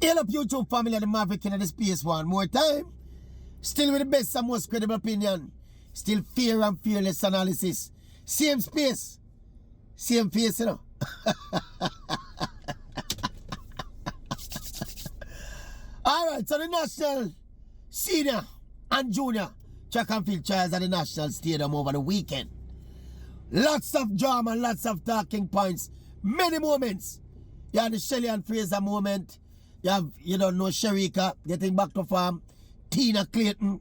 Hail up YouTube family and the Maverick in the space one more time. Still with the best and most credible opinion. Still fair and fearless analysis. Same space. Same face, you know. Alright, so the national senior and junior track and field trials at the National Stadium over the weekend. Lots of drama, lots of talking points, many moments. You have the Shelly and Fraser moment. You have, you don't know, Sharika getting back to form. Tia Clayton,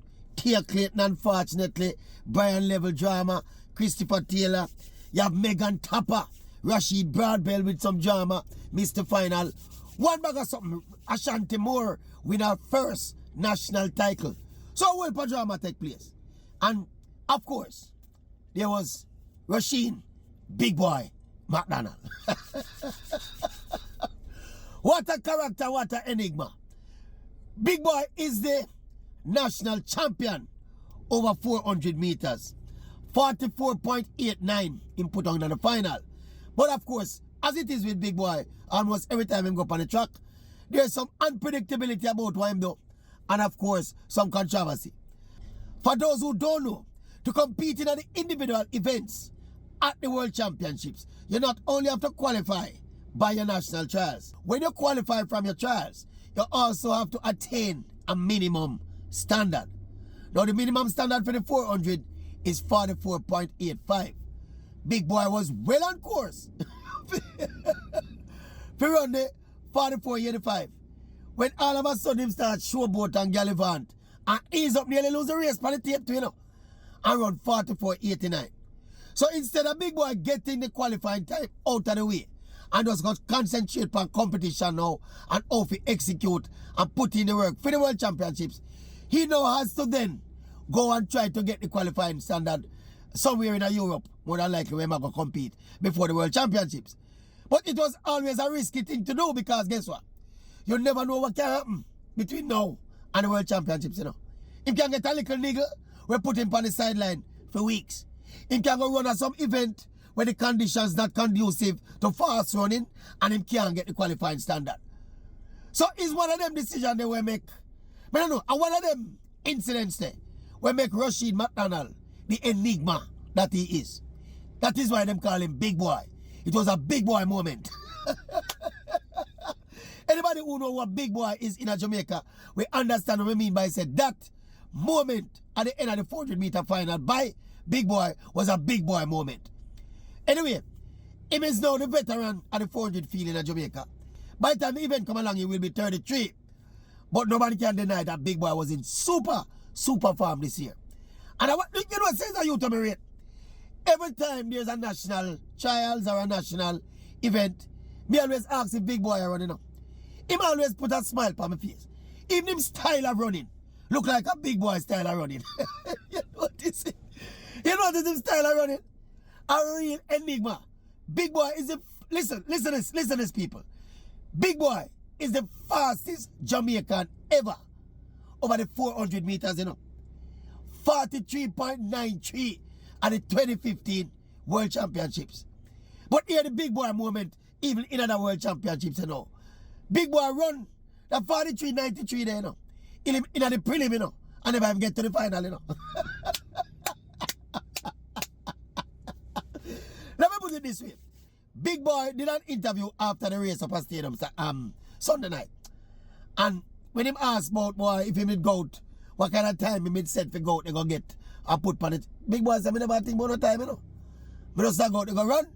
unfortunately. Brian Level drama. Christopher Taylor. You have Megan Tapper. Rashid Broadbell with some drama. Missed the final. One bag of something. Ashanti Moore with her first national title. So a whole drama take place. And, of course, there was RUSHEEN, Big Boy, McDonald. What a character, what an enigma. Big Boy is the national champion over 400 meters. 44.89 in put on the final. But of course, as it is with Big Boy, almost every time he go up on the track, there's some unpredictability about what him do. And of course, some controversy. For those who don't know, to compete in the individual events at the World Championships, you not only have to qualify by your national trials. When you qualify from your trials, you also have to attain a minimum standard. Now the minimum standard for the 400 is 44.85. Big Boy was well on course for run the 44.85. When all of a sudden him start showboat and gallivant and ease up, nearly lose the race for the tape too, you know, and run 44.89. So instead of Big Boy getting the qualifying time out of the way and just got to concentrate on competition now and how to execute and put in the work for the World Championships, he now has to then go and try to get the qualifying standard somewhere in Europe, more than likely where I'm going to compete before the World Championships. But it was always a risky thing to do because guess what? You never know what can happen between now and the World Championships, you know. He can get a little niggle, we put him on the sideline for weeks. He can go run at some event where the conditions not conducive to fast running and him can't get the qualifying standard. So it's one of them decisions they will make. But I know, and one of them incidents there will make RUSHEEN McDonald the enigma that he is. That is why them call him Big Boy. It was a Big Boy moment. Anybody who know what Big Boy is in a Jamaica, we understand what we mean by said that moment at the end of the 400 meter final by Big Boy was a Big Boy moment. Anyway, him is now the veteran at the 400 field in a Jamaica. By the time the event come along, he will be 33. But nobody can deny that Big Boy was in super form this year. And you know what says a youth to me rate? Every time there's a national trials or a national event, me always ask if Big Boy are running up. Him always put a smile on my face. Even him style of running look like a Big Boy style of running. You notice it? You notice him style of running? A real enigma. Big Boy is the... Listen this people. Big Boy is the fastest Jamaican ever over the 400 meters, you know. 43.93 at the 2015 World Championships. But here the Big Boy moment, even in other World Championships, you know. Big Boy run the 43.93 there, you know. In the prelim, you know. And never even get to the final, you know. Let me put it this way. Big Boy did an interview after the race up at Stadium Sunday night. And when him asked about boy if he would go out, what kind of time he made set for go out, they go get and put on it. Big Boy said, I never think about no time, you know. But just go out, they go run.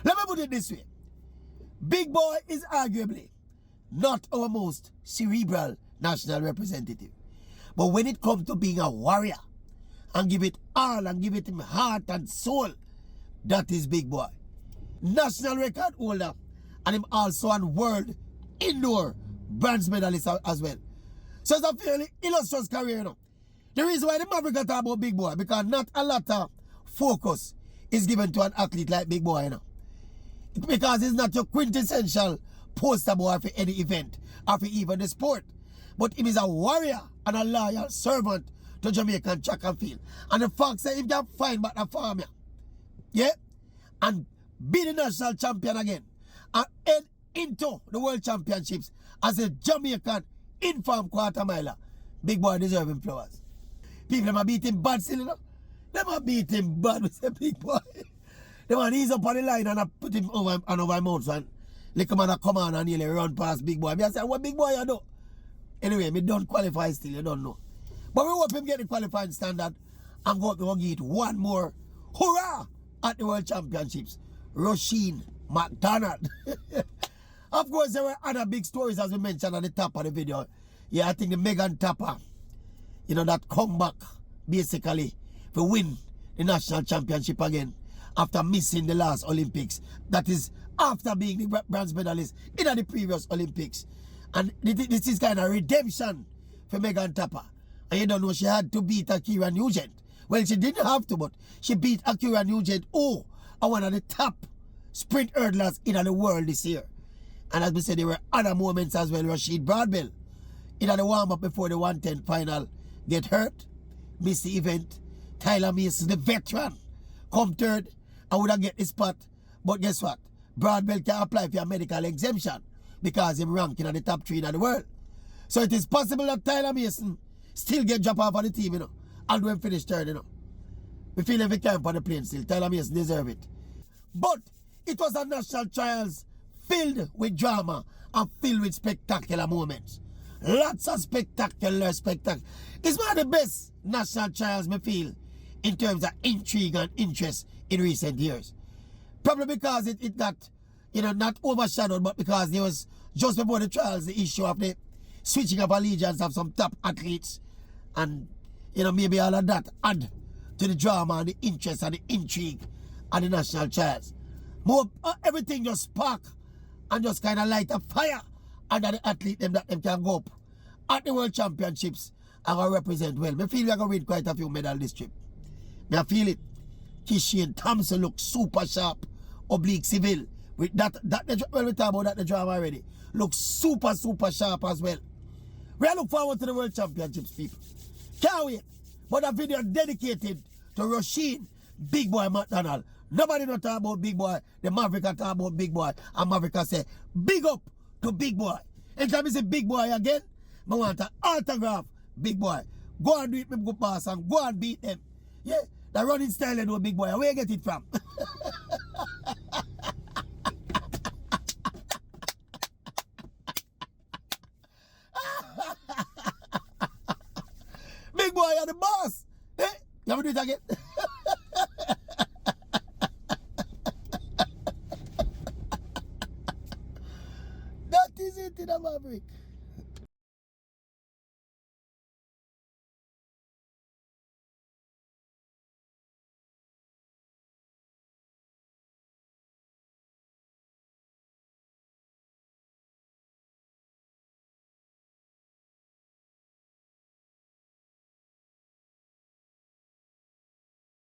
Let me put it this way. Big Boy is arguably not our most cerebral national representative. But when it comes to being a warrior and give it all and give it him heart and soul, that is Big Boy. National record holder and him also a world indoor bronze medalist as well. So it's a fairly illustrious career, you know. The reason why the Maverick got about Big Boy, because not a lot of focus is given to an athlete like Big Boy, you know. Because it's not your quintessential poster boy for any event or for even the sport. But he is a warrior and a loyal servant to Jamaican track and field. And the fact that he can find back the farm, yeah, and be the national champion again and head into the World Championships as a Jamaican informed quarter miler. Big boy deserving flowers. People them are beating bad still, you know. Them are beating bad with a big boy. The man he's up on the line and I put him over and over my mouth and little man come on and nearly run past big boy. I say, what big boy you do? Anyway, me don't qualify still, you don't know. But we hope him get the qualifying standard and go to get one more hurrah at the World Championships. RUSHEEN McDonald. Of course, there were other big stories as we mentioned at the top of the video. Yeah, I think the Megan Tapper, you know, that comeback basically to win the national championship again after missing the last Olympics. That is after being the bronze medalist in the previous Olympics. And this is kind of redemption for Megan Tapper. And you don't know, she had to beat Akira Nugent. Well, she didn't have to, but she beat Akira Nugent, one of the top sprint hurdlers in the world this year. And as we said, there were other moments as well. Rashid Broadbell, in the warm-up before the 110 final, get hurt, miss the event. Tyler Mason, the veteran, come third and would have get the spot. But guess what? Broadbell can apply for a medical exemption because he's ranking at the top 3 in the world. So it is possible that Tyler Mason still get dropped off of the team, you know, and when finish third, you know. We feel if he can for the plane still. Tyler Mason deserve it. But it was a national trials filled with drama and filled with spectacular moments. Lots of spectacular. It's one of the best national trials, me feel, in terms of intrigue and interest in recent years. Probably because it got, you know, not overshadowed, but because there was, just before the trials, the issue of the switching of allegiance of some top athletes. And, you know, maybe all of that add to the drama and the interest and the intrigue of the national trials. More, everything just spark and just kind of light a fire under the athlete them that them can go up at the World Championships and go represent well. I feel we are going to win quite a few medals this trip. I feel it. Kishian Thompson looks super sharp. Oblique Civil. With that well, we talk about that the drama already. Looks super sharp as well. We look forward to the World Championships, people. Can't wait. But a video dedicated to RUSHEEN, Big Boy McDonald. Nobody not talk about Big Boy. The Maverick talk about Big Boy. And Maverick say, big up to Big Boy. Anytime I say Big Boy again, I want to autograph Big Boy. Go and do it with good pass and go and beat them. Yeah, the running style they do Big Boy. Where you get it from? Big Boy, you're the boss. Eh? You ever do it again? That is it in a Maverick.